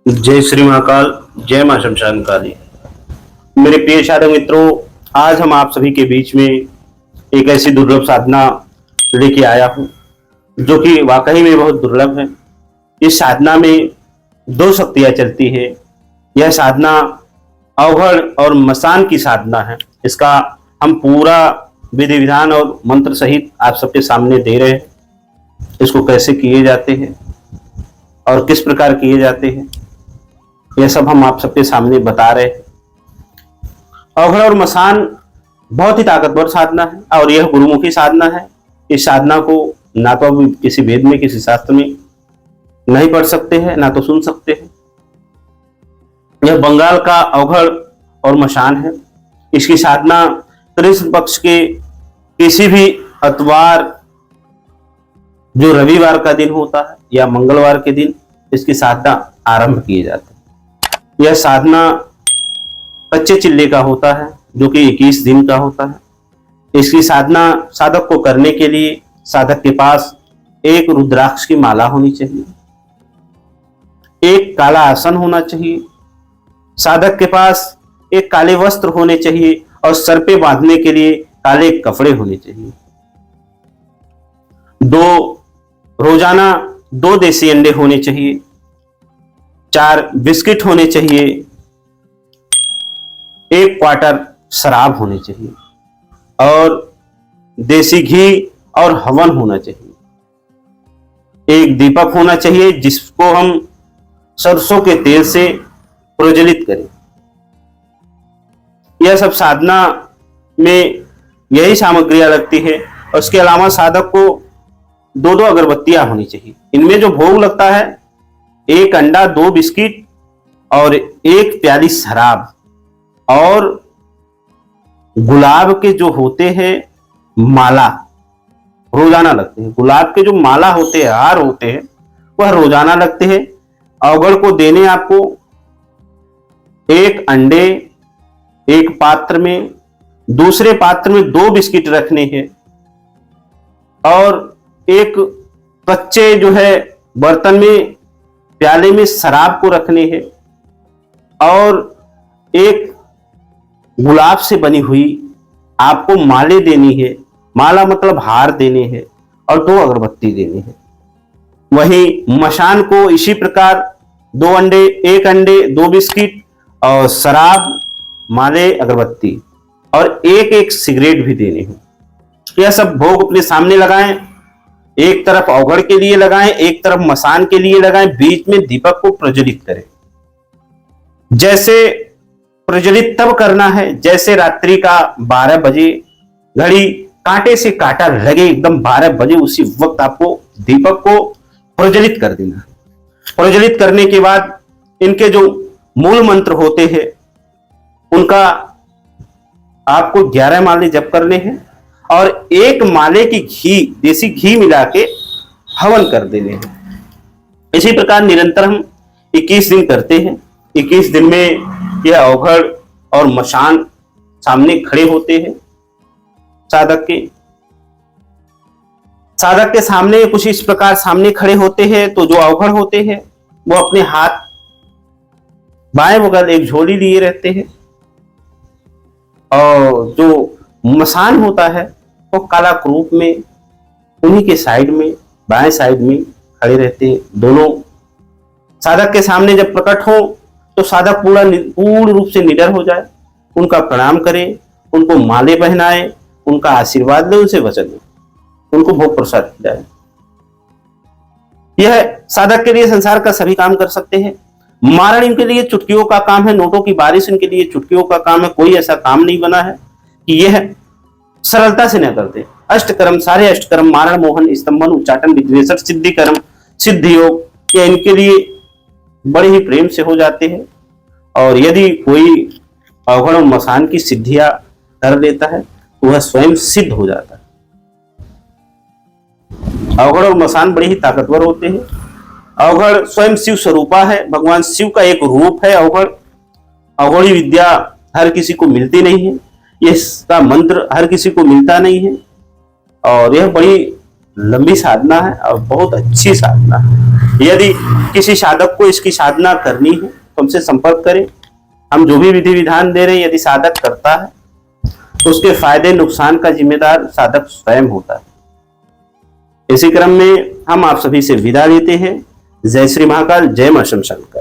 जय श्री महाकाल, जय मां शमशान काली। मेरे प्रिय साधक मित्रों, आज हम आप सभी के बीच में एक ऐसी दुर्लभ साधना लेके आया हूं जो कि वाकई में बहुत दुर्लभ है। इस साधना में दो शक्तियां चलती है। यह साधना अवघड़ और मसान की साधना है। इसका हम पूरा विधि विधान और मंत्र सहित आप सबके सामने दे रहे हैं। इसको कैसे किए जाते हैं और किस प्रकार किए जाते हैं, यह सब हम आप सबके सामने बता रहे हैं। अवघड़ और मसान बहुत ही ताकतवर साधना है और यह गुरुमुखी साधना है। इस साधना को ना तो हम किसी वेद में, किसी शास्त्र में नहीं पढ़ सकते हैं, ना तो सुन सकते हैं। यह बंगाल का अवघड़ और मसान है। इसकी साधना कृष्ण पक्ष के किसी भी अतवार, जो रविवार का दिन होता है, या मंगलवार के दिन इसकी साधना आरंभ किए जाते हैं। यह साधना कच्चे चिल्ले का होता है, जो कि 21 दिन का होता है। इसकी साधना साधक को करने के लिए साधक के पास एक रुद्राक्ष की माला होनी चाहिए, एक काला आसन होना चाहिए, साधक के पास एक काले वस्त्र होने चाहिए और सर पे बांधने के लिए काले कपड़े होने चाहिए। रोजाना 2 देसी अंडे होने चाहिए, 4 बिस्किट होने चाहिए, 1 क्वार्टर शराब होने चाहिए और देसी घी और हवन होना चाहिए। एक दीपक होना चाहिए जिसको हम सरसों के तेल से प्रज्वलित करें। यह सब साधना में यही सामग्रियां लगती है। और उसके अलावा साधक को 2 अगरबत्तियां होनी चाहिए। इनमें जो भोग लगता है, 1 अंडा, 2 बिस्किट और 1 प्याली शराब, और गुलाब के जो होते हैं माला रोजाना लगते हैं। गुलाब के जो माला होते हैं, हार होते हैं, वह रोजाना लगते हैं। अवघड़ को देने आपको 1 अंडे एक पात्र में, दूसरे पात्र में 2 बिस्किट रखने हैं और एक कच्चे जो है बर्तन में, प्याले में शराब को रखने हैं और एक गुलाब से बनी हुई आपको माले देनी है। माला मतलब हार देने हैं और 2 अगरबत्ती देनी है। वहीं मशान को इसी प्रकार 2 अंडे, 1 अंडे, 2 बिस्किट और शराब, माले, अगरबत्ती और एक सिगरेट भी देने हैं। यह सब भोग अपने सामने लगाएं। एक तरफ अवघड़ के लिए लगाएं, एक तरफ मसान के लिए लगाएं। बीच में दीपक को प्रज्वलित करें। जैसे प्रज्वलित तब करना है जैसे रात्रि का 12 बजे घड़ी कांटे से कांटा लगे, एकदम 12 बजे उसी वक्त आपको दीपक को प्रज्वलित कर देना है। प्रज्वलित करने के बाद इनके जो मूल मंत्र होते हैं उनका आपको 11 माले जप करने हैं और 1 माले की घी, देसी घी मिला के हवन कर देने हैं। इसी प्रकार निरंतर हम 21 दिन करते हैं। 21 दिन में यह अवघड़ और मसान सामने खड़े होते हैं। साधक के सामने कुछ इस प्रकार सामने खड़े होते हैं। तो जो अवघड़ होते हैं वो अपने हाथ बाएं बगल एक झोली लिए रहते हैं और जो मसान होता है वो काला क्रूप में उन्हीं के साइड में, बाएं साइड में खड़े रहते हैं। दोनों साधक के सामने जब प्रकट हो तो साधक पूर्ण रूप से निडर हो जाए, उनका प्रणाम करे, उनको माले पहनाए, उनका आशीर्वाद ले, उनसे वचन ले, उनको भोग प्रसाद खिलाए। यह साधक के लिए संसार का सभी काम कर सकते हैं। मारण इनके लिए चुटकियों का काम है, नोटों की बारिश इनके लिए चुटकियों का काम है। कोई ऐसा काम नहीं बना है कि यह सरलता से न करते। अष्टकर्म, सारे अष्टकर्म, मारण, मोहन, स्तंभन, उच्चाटन, विद्वेषण, सिद्धिकर्म, सिद्धि योग, ये इनके लिए बड़े ही प्रेम से हो जाते हैं। और यदि कोई अवघड़ और मसान की सिद्धियां कर लेता है तो वह स्वयं सिद्ध हो जाता है। अवघड़ और मसान बड़े ही ताकतवर होते हैं। अवघड़ स्वयं शिव स्वरूपा है, भगवान शिव का एक रूप है अवघड़। अवघड़ी विद्या हर किसी को मिलती नहीं है, इसका मंत्र हर किसी को मिलता नहीं है। और यह बड़ी लंबी साधना है और बहुत अच्छी साधना है। यदि किसी साधक को इसकी साधना करनी है तो हमसे संपर्क करें। हम जो भी विधि विधान दे रहे हैं, यदि साधक करता है तो उसके फायदे नुकसान का जिम्मेदार साधक स्वयं होता है। इसी क्रम में हम आप सभी से विदा लेते हैं। जय श्री महाकाल, जय मां शमशान काली।